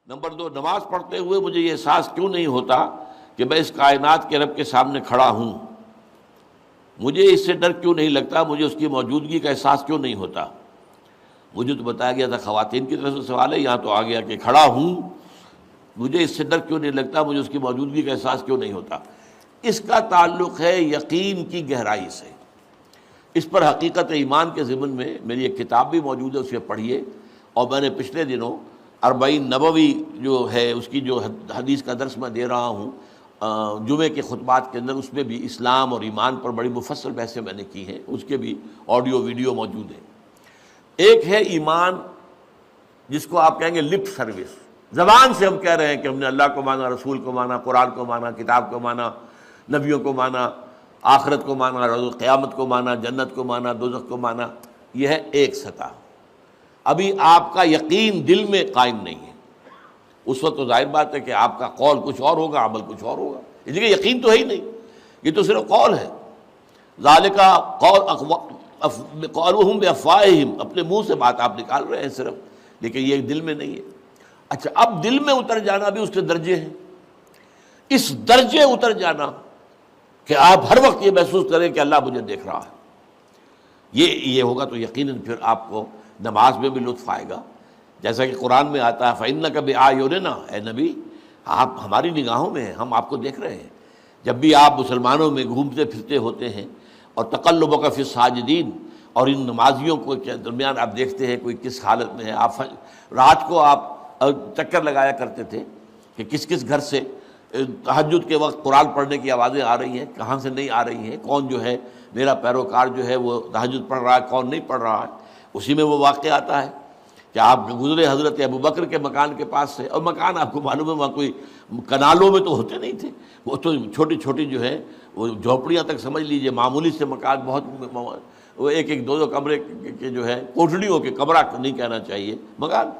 Number دو، نماز پڑھتے ہوئے مجھے یہ احساس کیوں نہیں ہوتا کہ میں اس کائنات کے رب کے سامنے کھڑا ہوں؟ مجھے اس سے ڈر کیوں نہیں لگتا؟ مجھے اس کی موجودگی کا احساس کیوں نہیں ہوتا؟ مجھے تو بتایا گیا تھا خواتین کی طرف سے سوال ہے، یہاں تو آ گیا کہ کھڑا ہوں، مجھے اس سے ڈر کیوں نہیں لگتا؟ مجھے اس کی موجودگی کا احساس کیوں نہیں ہوتا؟ اس کا تعلق ہے یقین کی گہرائی سے۔ اس پر حقیقت ایمان کے ضمن میں میری ایک کتاب بھی موجود ہے، اسے پڑھیے۔ اور میں نے پچھلے دنوں 40 نبوی جو ہے اس کی جو حدیث کا درس میں دے رہا ہوں جمعے کے خطبات کے اندر، اس میں بھی اسلام اور ایمان پر بڑی مفصل بحثیں میں نے کی ہیں، اس کے بھی آڈیو ویڈیو موجود ہیں۔ ایک ہے ایمان جس کو آپ کہیں گے لپ سروس، زبان سے ہم کہہ رہے ہیں کہ ہم نے اللہ کو مانا، رسول کو مانا، قرآن کو مانا، کتاب کو مانا، نبیوں کو مانا، آخرت کو مانا، روز قیامت کو مانا، جنت کو مانا، دوزخ کو مانا۔ یہ ہے ایک سطح۔ ابھی آپ کا یقین دل میں قائم نہیں ہے۔ اس وقت تو ظاہر بات ہے کہ آپ کا قول کچھ اور ہوگا، عمل کچھ اور ہوگا، اس لیے یقین تو ہے ہی نہیں، یہ تو صرف قول ہے۔ ذالک قولہم بافواہہم، اپنے منہ سے بات آپ نکال رہے ہیں صرف، لیکن یہ دل میں نہیں ہے۔ اچھا، اب دل میں اتر جانا بھی اس کے درجے ہیں۔ اس درجے اتر جانا کہ آپ ہر وقت یہ محسوس کریں کہ اللہ مجھے دیکھ رہا ہے، یہ ہوگا تو یقیناً پھر آپ کو نماز میں بھی لطف آئے گا۔ جیسا کہ قرآن میں آتا ہے فَإِنَّكَ بِأَعْيُنِنَا، اے نبی آپ ہماری نگاہوں میں ہیں، ہم آپ کو دیکھ رہے ہیں۔ جب بھی آپ مسلمانوں میں گھومتے پھرتے ہوتے ہیں اور تقلبک فی الساجدین، اور ان نمازیوں کو کے درمیان آپ دیکھتے ہیں کوئی کس حالت میں ہے۔ آپ رات کو آپ چکر لگایا کرتے تھے کہ کس کس گھر سے تہجد کے وقت قرآن پڑھنے کی آوازیں آ رہی ہیں، کہاں سے نہیں آ رہی ہیں، کون جو ہے میرا پیروکار جو ہے وہ تہجد پڑھ رہا ہے، کون نہیں پڑھ رہا ہے۔ اسی میں وہ واقعہ آتا ہے کہ آپ گزرے حضرت ابوبکر کے مکان کے پاس سے، اور مکان آپ کو معلوم ہے وہاں کوئی کنالوں میں تو ہوتے نہیں تھے، وہ تو چھوٹی چھوٹی جو ہے وہ جھوپڑیاں تک سمجھ لیجئے، معمولی سے مکان، بہت وہ ایک دو کمرے کے جو ہے کوٹڑیوں کے، کمرہ نہیں کہنا چاہیے، مکان۔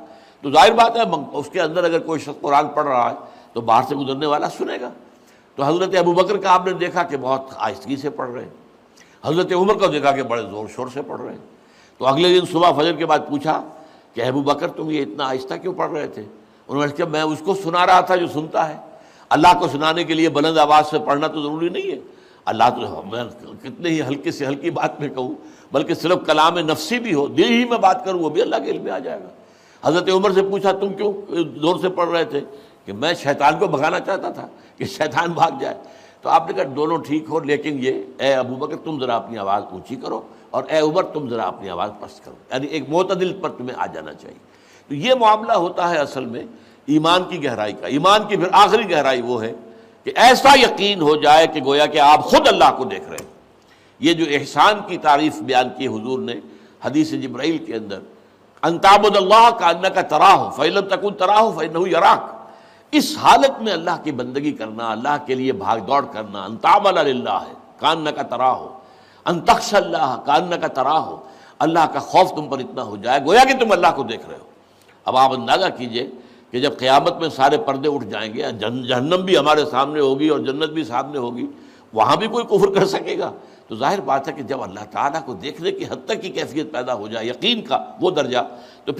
تو ظاہر بات ہے اس کے اندر اگر کوئی شخص قرآن پڑھ رہا ہے تو باہر سے گزرنے والا سنے گا۔ تو حضرت ابوبکر کا آپ نے دیکھا کہ بہت آہستگی سے پڑھ رہے ہیں، حضرت عمر کو دیکھا کہ بڑے زور شور سے پڑھ رہے ہیں۔ تو اگلے دن صبح فجر کے بعد پوچھا کہ ابوبکر تم یہ اتنا آہستہ کیوں پڑھ رہے تھے؟ انہوں نے کہا میں اس کو سنا رہا تھا جو سنتا ہے۔ اللہ کو سنانے کے لیے بلند آواز سے پڑھنا تو ضروری نہیں ہے، اللہ تو میں کتنے ہی ہلکے سے ہلکی بات میں کہوں، بلکہ صرف کلام نفسی بھی ہو، دل ہی میں بات کروں، وہ بھی اللہ کے علم میں آ جائے گا۔ حضرت عمر سے پوچھا تم کیوں زور سے پڑھ رہے تھے؟ کہ میں شیطان کو بھگانا چاہتا تھا کہ شیطان بھاگ جائے۔ تو آپ نے کہا دونوں ٹھیک ہو، لیکن یہ اے ابوبکر تم ذرا اپنی آواز اونچی کرو، اور اے عمر تم ذرا اپنی آواز پست کرو، یعنی ایک معتدل پر تمہیں آ جانا چاہیے۔ تو یہ معاملہ ہوتا ہے اصل میں ایمان کی گہرائی کا۔ ایمان کی پھر آخری گہرائی وہ ہے کہ ایسا یقین ہو جائے کہ گویا کہ آپ خود اللہ کو دیکھ رہے ہیں۔ یہ جو احسان کی تعریف بیان کی حضور نے حدیث جبرائیل کے اندر، ان تعبد اللہ کانک تراہ فإن لم تکن تراہ فإنہ یراک، اس حالت میں اللہ کی بندگی کرنا، اللہ کے لیے بھاگ دوڑ کرنا، ان تعمل للہ کانک تراہ، ان تخشى اللہ کانک تراہ، اللہ کا خوف تم پر اتنا ہو جائے گویا کہ تم اللہ کو دیکھ رہے ہو۔ اب آپ اندازہ کیجئے کہ جب قیامت میں سارے پردے اٹھ جائیں گے، جہنم بھی ہمارے سامنے ہوگی اور جنت بھی سامنے ہوگی، وہاں بھی کوئی کفر کر سکے گا؟ تو ظاہر بات ہے کہ جب اللہ تعالیٰ کو دیکھنے کی حد تک کی کیفیت پیدا ہو جائے، یقین کا وہ درجہ، تو